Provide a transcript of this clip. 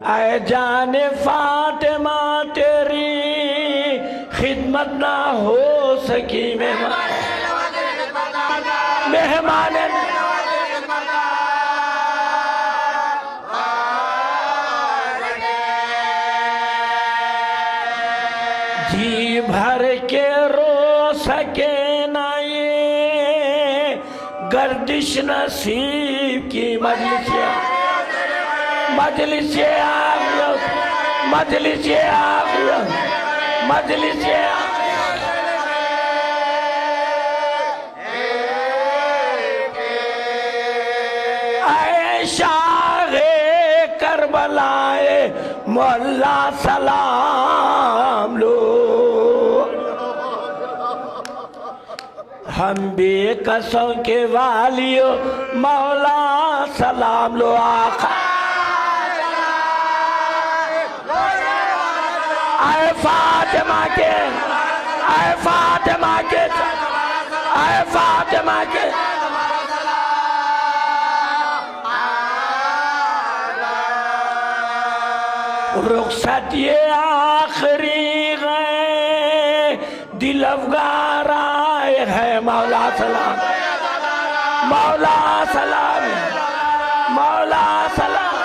आए जाने फातिमा तेरी खिदमत ना हो सकी मेहमान जी भर के रो सके ना ये गर्दिश नसीब की मजलिस आए शाहे करबलाए मोहल्ला सलाम लो हम भी कसों के वालियों मौला सलाम लो आका आए फातिमा के आए फातिमा के आए फातिमा के रुखसत ये आखिरी गए दिल अफगार आए है मौला सलाम मौला सलाम मौला सलाम